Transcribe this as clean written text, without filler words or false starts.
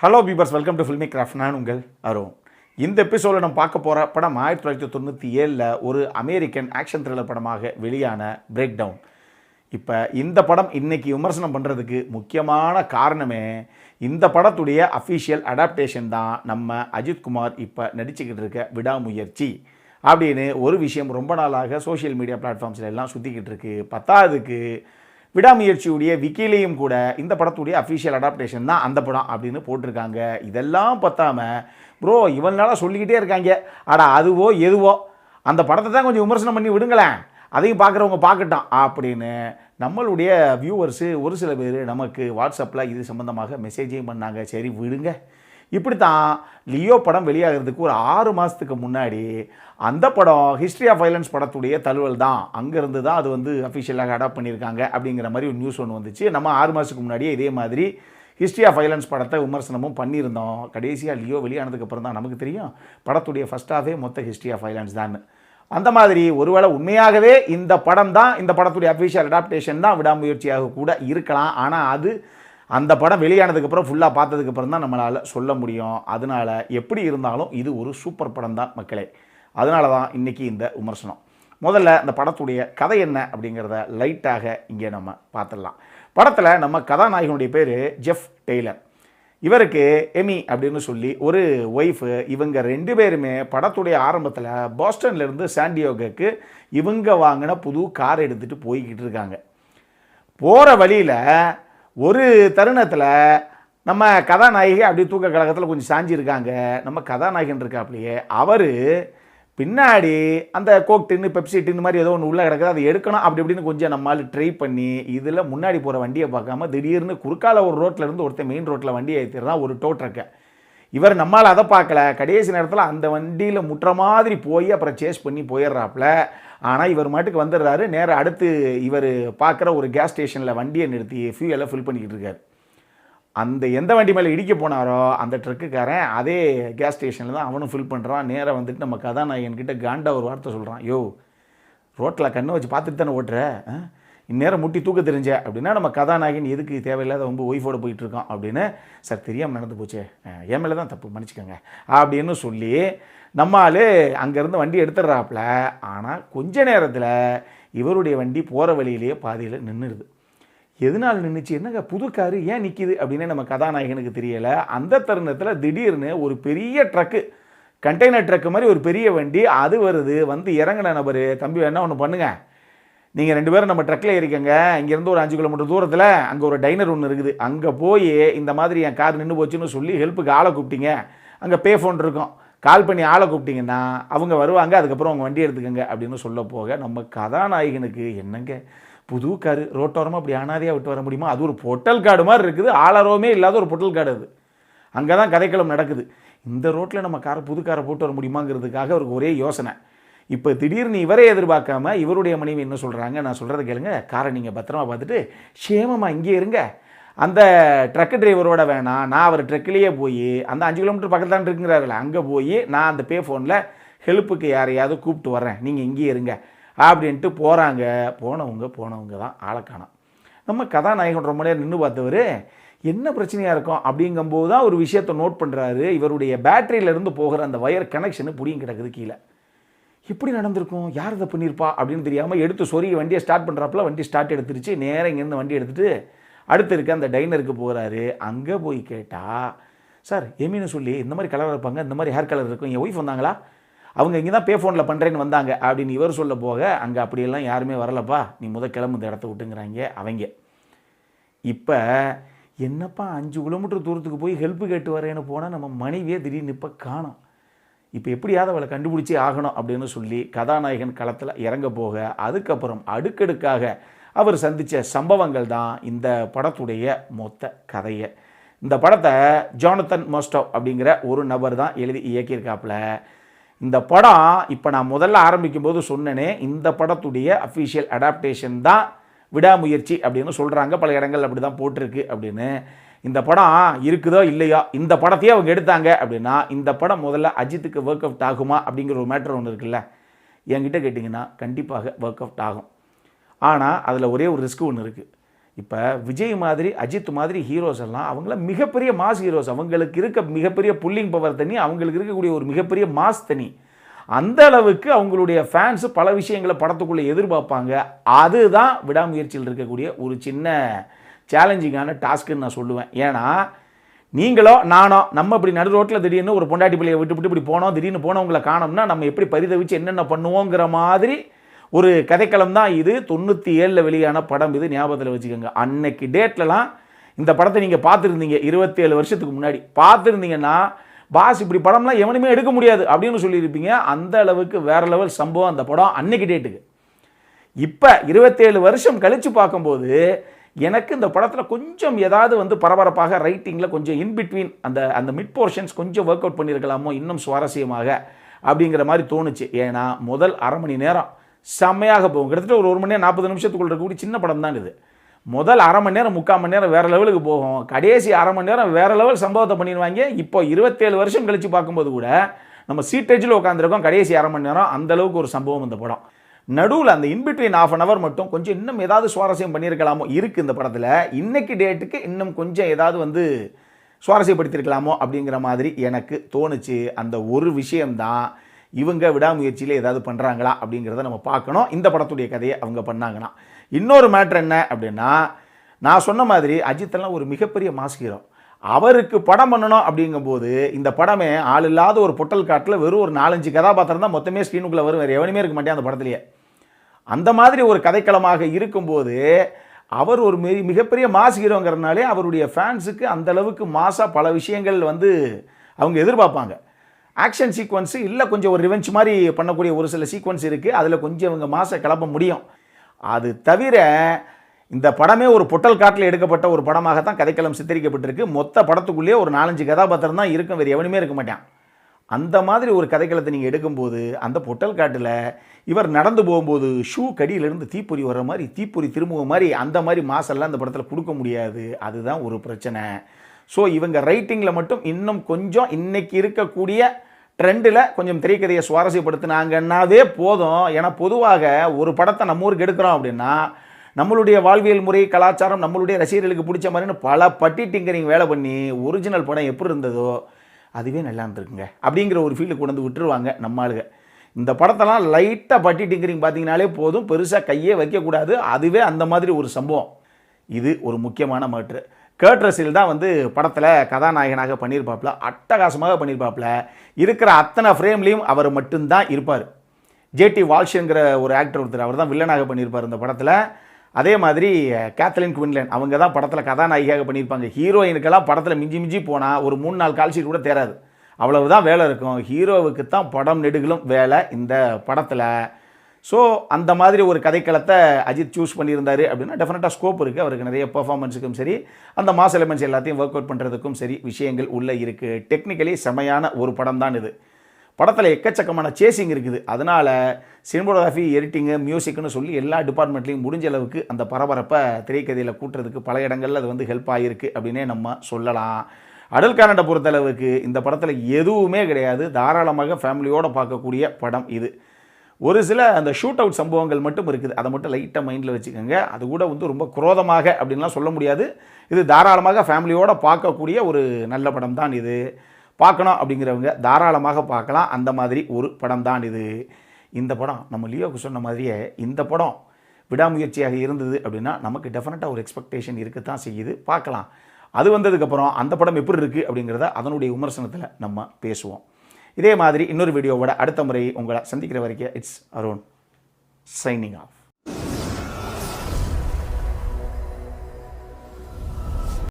Hello பீபர்ஸ், welcome to filmi craft. நான் உங்கள் அருண். இந்த எபிசோடில் நம்ம பார்க்க போகிற படம் 1997 ஒரு அமெரிக்கன் ஆக்ஷன் த்ரில்லர் படமாக வெளியான பிரேக் டவுன். இப்போ இந்த படம் இன்னைக்கு விமர்சனம் பண்ணுறதுக்கு முக்கியமான காரணமே இந்த படத்துடைய அஃபிஷியல் அடாப்டேஷன் தான். நம்ம அஜித்குமார் இப்போ நடிச்சுக்கிட்டு இருக்க விடாமுயற்சி அப்படின்னு ஒரு விஷயம் ரொம்ப நாளாக சோஷியல் மீடியா பிளாட்ஃபார்ம்ஸில் எல்லாம் சுற்றிக்கிட்டு இருக்கு. பத்தாவதுக்கு விடாமுயற்சியுடைய விக்கிலையும் கூட இந்த படத்துடைய அஃபிஷியல் அடாப்டேஷன் தான் அந்த படம் அப்படின்னு போட்டிருக்காங்க. இதெல்லாம் பத்தாமல் ப்ரோ இவனால சொல்லிக்கிட்டே இருக்காங்க, அடா அதுவோ எதுவோ அந்த படத்தை தான் கொஞ்சம் விமர்சனம் பண்ணி விடுங்களேன், அதையும் பார்க்குறவங்க பார்க்கட்டும் அப்படின்னு நம்மளுடைய வியூவர்ஸு ஒரு சில பேர் நமக்கு வாட்ஸ்அப்பில் இது சம்மந்தமாக மெசேஜையும் பண்ணாங்க. சரி விடுங்க. இப்படி தான் லியோ படம் வெளியாகிறதுக்கு ஒரு 6 மாதத்துக்கு முன்னாடி அந்த படம் ஹிஸ்ட்ரி ஆஃப் வைலன்ஸ் படத்துடைய தழுவல் தான், அங்கேருந்து தான் அது அஃபிஷியலாக அடாப்ட் பண்ணியிருக்காங்க அப்படிங்கிற மாதிரி ஒரு நியூஸ் ஒன்று வந்துச்சு. நம்ம 6 மாதத்துக்கு முன்னாடியே இதே மாதிரி ஹிஸ்ட்ரி ஆஃப் வைலன்ஸ் படத்தை விமர்சனமும் பண்ணியிருந்தோம். கடைசியாக லியோ வெளியானதுக்கப்புறம் தான் நமக்கு தெரியும் படத்துடைய ஃபஸ்ட் ஹாஃபே மொத்த ஹிஸ்ட்ரி ஆஃப் வைலன்ஸ் தான். அந்த மாதிரி ஒருவேளை உண்மையாகவே இந்த படம் தான் இந்த படத்துடைய அஃபிஷியல் அடாப்டேஷன் தான் விடாமுயற்சியாக கூட இருக்கலாம். ஆனால் அது அந்த படம் வெளியானதுக்கப்புறம் ஃபுல்லாக பார்த்ததுக்கப்புறம் தான் நம்மளால் சொல்ல முடியும். அதனால் எப்படி இருந்தாலும் இது ஒரு சூப்பர் படம் தான் மக்களே. அதனால தான் இன்றைக்கி இந்த விமர்சனம். முதல்ல இந்த படத்துடைய கதை என்ன அப்படிங்கிறத லைட்டாக இங்கே நம்ம பார்த்துடலாம். படத்தில் நம்ம கதாநாயகனுடைய பேர் ஜெஃப் டெய்லர். இவருக்கு எமி அப்படின்னு சொல்லி ஒரு ஒய்ஃபு. இவங்க 2 பேருமே படத்துடைய ஆரம்பத்தில் பாஸ்டன்லேருந்து சாண்டியோகோக்கு இவங்க வாங்கின புது கார் எடுத்துகிட்டு போய்கிட்டு இருக்காங்க. போகிற வழியில் ஒரு தருணத்தில் நம்ம கதாநாயகி அப்படி தூக்க கழகத்தில் கொஞ்சம் சாஞ்சிருக்காங்க. நம்ம கதாநாயகன் இருக்காப்லையே அவர் பின்னாடி அந்த கோக் டின்னு பெப்சி டின்னு மாதிரி ஏதோ ஒன்று உள்ளே கிடக்குது, அதை எடுக்கணும் அப்படி இப்படின்னு கொஞ்சம் நம்மளால் ட்ரை பண்ணி இதில் முன்னாடி போகிற வண்டியை பார்க்காம திடீர்னு குறுக்கால ஒரு ரோட்டில் இருந்து ஒருத்தர் மெயின் ரோட்டில் வண்டியை ஏற்றிடுறான், ஒரு டோ ட்ரக்கை. இவர் நம்மளால் அதை பார்க்கல. கடைசி நேரத்தில் அந்த வண்டியில் முட்டுற மாதிரி போய் அப்புறம் சேஸ் பண்ணி போயிடுறாப்புல. ஆனால் இவர் மாட்டுக்கு வந்துடுறாரு. நேராக அடுத்து இவர் பார்க்குற ஒரு கேஸ் ஸ்டேஷனில் வண்டியை நிறுத்தி ஃபியூயலை ஃபில் பண்ணிக்கிட்டு இருக்கார். அந்த எந்த வண்டி மேலே இடிக்க போனாரோ அந்த ட்ரக்குக்காரன் அதே கேஸ் ஸ்டேஷனில் தான் அவனும் ஃபில் பண்ணுறான். நேராக வந்துட்டு நம்ம கதாநாயகன்கிட்ட காண்டா ஒரு வார்த்தை சொல்கிறான், யோ ரோட்டில் கண்ணை வச்சு பார்த்துட்டு தானே ஓட்டுற, இந்நேரம் முட்டி தூக்க தெரிஞ்ச அப்படின்னா நம்ம கதாநாயகன் எதுக்கு தேவையில்லாத ஒய்ஃபோடு போயிட்டுருக்கான் அப்படின்னு. சார் தெரியாமல் நடந்து போச்சே, என் மேலே தான் தப்பு, மன்னிச்சுக்கோங்க அப்படின்னு சொல்லி நம்மால் அங்கேருந்து வண்டி எடுத்துடுறாப்புல. ஆனால் கொஞ்ச நேரத்தில் இவருடைய வண்டி போகிற வழியிலேயே பாதியில் நின்றுடுது. எதனால் நின்றுச்சு, என்னங்க புது காரு ஏன் நிற்கிது அப்படின்னு நம்ம கதாநாயகனுக்கு தெரியலை. அந்த தருணத்தில் திடீர்னு ஒரு பெரிய ட்ரக்கு, கண்டெய்னர் ட்ரக்கு மாதிரி ஒரு பெரிய வண்டி அது வருது. இறங்கின நபர், தம்பி என்ன ஒன்று பண்ணுங்க, நீங்கள் 2 பேரும் நம்ம ட்ரக்கில் இருக்கங்க, இங்கேருந்து ஒரு 5 கிலோமீட்டர் தூரத்தில் அங்கே ஒரு டைனர் ஒன்று இருக்குது, அங்கே போய் இந்த மாதிரி என் கார் நின்று போச்சுன்னு சொல்லி ஹெல்ப்புக்கு ஆளை கூப்பிட்டீங்க, அங்கே பே ஃபோன் இருக்கும், கால் பண்ணி ஆளை கூப்பிட்டிங்கன்னா அவங்க வருவாங்க, அதுக்கப்புறம் அவங்க வண்டி எடுத்துக்கங்க அப்படின்னு சொல்ல போக நம்ம கதாநாயகனுக்கு என்னங்க புது காரு ரோட்டோரமாக அப்படி அனாதையாக விட்டு வர முடியுமா, அது ஒரு பொட்டல் காடு மாதிரி இருக்குது, ஆளரோமே இல்லாத ஒரு பொட்டல் காடு அது. அங்கே தான் கதைக்களம் நடக்குது. இந்த ரோட்டில் நம்ம புது காரை போட்டு வர முடியுமாங்கிறதுக்காக அவருக்கு ஒரே யோசனை. இப்போ திடீர்னு இவரே எதிர்பார்க்காம இவருடைய மனைவி என்ன சொல்கிறாங்க, நான் சொல்கிறத கேளுங்க, காரை நீங்கள் பத்திரமா பார்த்துட்டு சேமமாக இங்கே இருங்க, அந்த ட்ரக்கு டிரைவரோட வேணாம், நான் அவர் ட்ரக்கிலேயே போய் அந்த 5 கிலோமீட்டர் பக்கத்தில் தான் இருக்குங்கிறாருல, அங்கே போய் நான் அந்த பே ஃபோனில் ஹெல்ப்புக்கு யாரையாவது கூப்பிட்டு வரேன், நீங்கள் இங்கேயே இருங்க அப்படின்ட்டு போகிறாங்க. போனவங்க தான் ஆளை காணோம். நம்ம கதாநாயகன் ரொம்ப நேரம் நின்று பார்த்தவர் என்ன பிரச்சனையாக இருக்கும் அப்படிங்கும்போது தான் ஒரு விஷயத்தை நோட் பண்ணுறாரு. இவருடைய பேட்டரியிலேருந்து போகிற அந்த வயர் கனெக்ஷனு புடியும் கிடக்குது கீழே. எப்படி நடந்திருக்கும், யார் இதை பண்ணியிருப்பா அப்படின்னு தெரியாமல் எடுத்து சொருகி வண்டியை ஸ்டார்ட் பண்ணுறாப்புல வண்டி ஸ்டார்ட் எடுத்துருச்சு. நேரம் இங்கேருந்து வண்டி எடுத்துகிட்டு அடுத்து இருக்க அந்த டைனருக்கு போகிறாரு. அங்கே போய் கேட்டால், சார் எமின்னு சொல்லி இந்த மாதிரி கலர் இருப்பாங்க, இந்த மாதிரி ஹேர் கலர் இருக்கும், என் ஒய்ஃப் வந்தாங்களா, அவங்க இங்கே தான் பே ஃபோனில் பண்ணுறேன்னு வந்தாங்க அப்படின்னு இவர் சொல்ல போக, அங்கே அப்படியெல்லாம் யாருமே வரலப்பா, நீ கிளம்பு இந்த இடத்த விட்டுங்கிறாங்க அவங்க. இப்போ என்னப்பா 5 கிலோமீட்டர் தூரத்துக்கு போய் ஹெல்ப்பு கேட்டு வரேன்னு போனால் நம்ம மனைவியே திடீர்னு இப்போ காணோம். இப்போ எப்படியாவது அவளை கண்டுபிடிச்சே ஆகணும் அப்படின்னு சொல்லி கதாநாயகன் களத்தில் இறங்க போக, அதுக்கப்புறம் அடுக்கடுக்காக அவர் சந்தித்த சம்பவங்கள் தான் இந்த படத்துடைய மொத்த கதையை. இந்த படத்தை ஜானத்தன் மோஸ்டோ அப்படிங்கிற ஒரு நபர் தான் எழுதி இயக்கியிருக்காப்புல. இந்த படம் இப்போ நான் முதல்ல ஆரம்பிக்கும் போது சொன்னேனே, இந்த படத்துடைய அஃபிஷியல் அடாப்டேஷன் தான் விடாமுயற்சி அப்படின்னு சொல்கிறாங்க, பல இடங்கள் அப்படி தான் போட்டிருக்கு அப்படின்னு. இந்த படம் இருக்குதோ இல்லையோ, இந்த படத்தையே அவங்க எடுத்தாங்க அப்படின்னா இந்த படம் முதல்ல அஜித்துக்கு ஒர்க் அவுட் ஆகுமா அப்படிங்கிற ஒரு மேட்டர் ஒன்று இருக்குல்ல, என்கிட்ட கேட்டிங்கன்னா கண்டிப்பாக ஒர்க் அவுட் ஆகும். ஆனால் அதில் ஒரே ஒரு ரிஸ்க் ஒன்று இருக்குது. இப்போ விஜய் மாதிரி அஜித் மாதிரி ஹீரோஸ் எல்லாம் அவங்கள மிகப்பெரிய மாஸ் ஹீரோஸ், அவங்களுக்கு இருக்க மிகப்பெரிய புல்லிங் பவர் தனி, அவங்களுக்கு இருக்கக்கூடிய ஒரு மிகப்பெரிய மாஸ் தனி. அந்த அளவுக்கு அவங்களுடைய ஃபேன்ஸு பல விஷயங்களை படத்துக்குள்ளே எதிர்பார்ப்பாங்க. அதுதான் விடாமுயற்சியில் இருக்கக்கூடிய ஒரு சின்ன சேலஞ்சிங்கான டாஸ்க்குன்னு நான் சொல்லுவேன். ஏன்னா நீங்களோ நானோ நம்ம இப்படி நடு ரோட்டில் திடீர்னு ஒரு பொண்டாட்டி பிள்ளையை விட்டு இப்படி போனோம், திடீர்னு போனவங்களை காணோம்னா நம்ம எப்படி பரிதவிச்சு என்னென்ன பண்ணுவோங்கிற மாதிரி ஒரு கதைக்களம் தான் இது. 97 வெளியான படம் இது, ஞாபகத்தில் வச்சுக்கோங்க. அன்னைக்கு டேட்லலாம் இந்த படத்தை நீங்கள் பார்த்துருந்தீங்க, 27 வருஷத்துக்கு முன்னாடி பார்த்துருந்தீங்கன்னா பாஸ் இப்படி படம்லாம் எவனுமே எடுக்க முடியாது அப்படின்னு சொல்லியிருப்பீங்க. அந்த அளவுக்கு வேற லெவல் சம்பவம் அந்த படம் அன்னைக்கு டேட்டுக்கு. இப்போ 27 வருஷம் கழித்து பார்க்கும்போது எனக்கு இந்த படத்தில் கொஞ்சம் ஏதாவது வந்து பரபரப்பாக ரைட்டிங்கில் கொஞ்சம் இன்பிட்வீன் அந்த மிட் போர்ஷன்ஸ் கொஞ்சம் ஒர்க் அவுட் பண்ணியிருக்கலாமோ இன்னும் சுவாரஸ்யமாக அப்படிங்கிற மாதிரி தோணுச்சு. ஏன்னா முதல் அரை மணி நேரம் செம்மையாக போகும். கிட்டத்தட்ட ஒரு 1 மணி நேரம் 40 நிமிஷத்துக்குள்ள இருக்கக்கூடிய சின்ன படம் தான் இது. முதல் அரை மணி நேரம் 3/4 மணி நேரம் வேறு லெவலுக்கு போகும். கடைசி அரை மணி நேரம் வேறு லெவல் சம்பவத்தை பண்ணிடுவாங்க. இப்போ 27 வருஷம் கழித்து பார்க்கும்போது கூட நம்ம சீட்டேஜில் உட்காந்துருக்கோம். கடைசி அரை மணி நேரம் அந்தளவுக்கு ஒரு சம்பவம் இந்த படம். நடுவில் அந்த இன்பிட்வீன் ½ அன் அவர் மட்டும் கொஞ்சம் இன்னும் ஏதாவது சுவாரஸ்யம் பண்ணியிருக்கலாமோ இருக்குது இந்த படத்தில். இன்னைக்கு டேட்டுக்கு இன்னும் கொஞ்சம் ஏதாவது வந்து சுவாரஸ்யப்படுத்தியிருக்கலாமோ அப்படிங்கிற மாதிரி எனக்கு தோணுச்சு. அந்த ஒரு விஷயம்தான் இவங்க விடாமுயற்சியில் ஏதாவது பண்ணுறாங்களா அப்படிங்கிறத நம்ம பார்க்கணும். இந்த படத்துடைய கதையை அவங்க பண்ணாங்கன்னா. இன்னொரு மேட்ரு என்ன அப்படின்னா, நான் சொன்ன மாதிரி அஜித்தெல்லாம் ஒரு மிகப்பெரிய மாஸ் ஹீரோ. அவருக்கு படம் பண்ணணும் அப்படிங்கும்போது இந்த படமே ஆள் இல்லாத ஒரு பொட்டல் காட்டில் வெறும் ஒரு 4-5 கதாபாத்திரம் தான் மொத்தமே ஸ்க்ரீனுக்குள்ளே வரும், வேறு எவனுமே இருக்க மாட்டேன் அந்த படத்துலேயே. அந்த மாதிரி ஒரு கதைக்களமாக இருக்கும்போது அவர் ஒரு மிகப்பெரிய மாஸ் ஹீரோங்கிறதுனாலே அவருடைய ஃபேன்ஸுக்கு அந்தளவுக்கு மாசாக பல விஷயங்கள் வந்து அவங்க எதிர்பார்ப்பாங்க. ஆக்ஷன் சீக்வன்ஸு இல்லை கொஞ்சம் ஒரு ரிவெஞ்ச் மாதிரி பண்ணக்கூடிய ஒரு சில சீக்வன்ஸ் இருக்குது, அதில் கொஞ்சம் இவங்க மாசை கிளப்ப முடியும். அது தவிர இந்த படமே ஒரு பொட்டல் காட்டில் எடுக்கப்பட்ட ஒரு படமாகத்தான் கதைக்களம் சித்தரிக்கப்பட்டிருக்கு. மொத்த படத்துக்குள்ளேயே ஒரு 4-5 கதாபாத்திரம் தான் இருக்கும், வேறு எவனுமே இருக்க மாட்டான். அந்த மாதிரி ஒரு கதைக்களத்தை நீங்கள் எடுக்கும்போது அந்த பொட்டல் காட்டில் இவர் நடந்து போகும்போது ஷூ கடியிலேருந்து தீப்பொறி வர்ற மாதிரி, தீப்பொறி திரும்புகிற மாதிரி, அந்த மாதிரி மாசெல்லாம் அந்த படத்தில் கொடுக்க முடியாது. அதுதான் ஒரு பிரச்சனை. ஸோ இவங்க ரைட்டிங்கில் மட்டும் இன்னும் கொஞ்சம் இன்றைக்கி இருக்கக்கூடிய ட்ரெண்டில் கொஞ்சம் திரைக்கதையை சுவாரஸ்யப்படுத்தினாங்கன்னாவே போதும். ஏன்னா பொதுவாக ஒரு படத்தை நம்ம ஊருக்கு எடுக்கிறோம் அப்படின்னா நம்மளுடைய வாழ்வியல் முறை, கலாச்சாரம், நம்மளுடைய ரசிகர்களுக்கு பிடிச்ச மாதிரின்னு பல பட்டி டிங்கரிங் வேலை பண்ணி ஒரிஜினல் படம் எப்படி இருந்ததோ அதுவே நல்லா இருந்திருக்குங்க அப்படிங்கிற ஒரு ஃபீல்டு கொண்டு வந்து விட்டுருவாங்க நம்ம ஆளுங்க. இந்த படத்தெல்லாம் லைட்டாக பட்டி டிங்கரிங் பார்த்தீங்கனாலே போதும், பெருசாக கையே வைக்கக்கூடாது. அதுவே அந்த மாதிரி ஒரு சம்பவம். இது ஒரு முக்கியமான மேட்ரு. கர்ட் ரசில் தான் வந்து படத்தில் கதாநாயகனாக பண்ணியிருப்பாப்புல, அட்டகாசமாக பண்ணியிருப்பாப்புல. இருக்கிற அத்தனை ஃப்ரேம்லேயும் அவர் மட்டும்தான் இருப்பார். ஜேடி வால்ஷுங்கிற ஒரு ஆக்டர் ஒருத்தர், அவர் தான் வில்லனாக பண்ணியிருப்பார் இந்த படத்தில். அதே மாதிரி கேத்லின் குவின்லேன் அவங்க தான் படத்தில் கதாநாயகியாக பண்ணியிருப்பாங்க. ஹீரோயினுக்கெல்லாம் படத்தில் மிஞ்சி போனால் ஒரு 3-4 கால் ஷீட் கூட தேராது, அவ்வளவுதான் வேலை இருக்கும். ஹீரோவுக்கு தான் படம் நெடுகிலும் வேலை இந்த படத்தில். ஸோ அந்த மாதிரி ஒரு கதைக்களத்தை அஜித் சூஸ் பண்ணியிருந்தார் அப்படின்னா டெஃபினட்டாக ஸ்கோப் இருக்குது. அவருக்கு நிறைய பெர்ஃபார்மன்ஸுக்கும் சரி, அந்த மாஸ் எலிமெண்ட்ஸ் எல்லாத்தையும் ஒர்க் அவுட் பண்ணுறதுக்கும் சரி விஷயங்கள் உள்ளே இருக்குது. டெக்னிக்கலி செமையான ஒரு படம் தான் இது. படத்தில் எக்கச்சக்கமான சேசிங் இருக்குது. அதனால் சினிமோகிராஃபி, எடிட்டிங்கு, மியூசிக்னு சொல்லி எல்லா டிபார்ட்மெண்ட்லேயும் முடிஞ்ச அளவுக்கு அந்த பரபரப்பை திரைக்கதையில் கூட்டுறதுக்கு பல இடங்களில் அது வந்து ஹெல்ப் ஆகிருக்கு அப்படின்னே நம்ம சொல்லலாம். அடல் கானண்டை பொறுத்தளவுக்கு இந்த படத்தில் எதுவுமே கிடையாது. தாராளமாக ஃபேமிலியோடு பார்க்கக்கூடிய படம் இது. ஒரு சில அந்த ஷூட் அவுட் சம்பவங்கள் மட்டும் இருக்குது, அதை மட்டும் லைட்டாக மைண்டில் வச்சுக்கோங்க. அது கூட வந்து ரொம்ப குரோதமாக அப்படின்லாம் சொல்ல முடியாது. இது தாராளமாக ஃபேமிலியோடு பார்க்கக்கூடிய ஒரு நல்ல படம் தான் இது. பார்க்கணும் அப்படிங்கிறவங்க தாராளமாக பார்க்கலாம். அந்த மாதிரி ஒரு படம் தான் இது. இந்த படம் நம்ம லியோவுக்கு சொன்ன மாதிரியே இந்த படம் விடாமுயற்சியாக இருந்தது அப்படின்னா நமக்கு டெஃபினட்டாக ஒரு எக்ஸ்பெக்டேஷன் இருக்கத்தான் செய்யுது. பார்க்கலாம். அது வந்ததுக்கப்புறம் அந்த படம் எப்படி இருக்குது அப்படிங்கிறத அதனுடைய விமர்சனத்தில் நம்ம பேசுவோம். இதே மாதிரி இன்னொரு வீடியோவோட அடுத்த முறை உங்களை சந்திக்கிற வரைக்கும் இட்ஸ் அருண் சைனிங் ஆஃப்.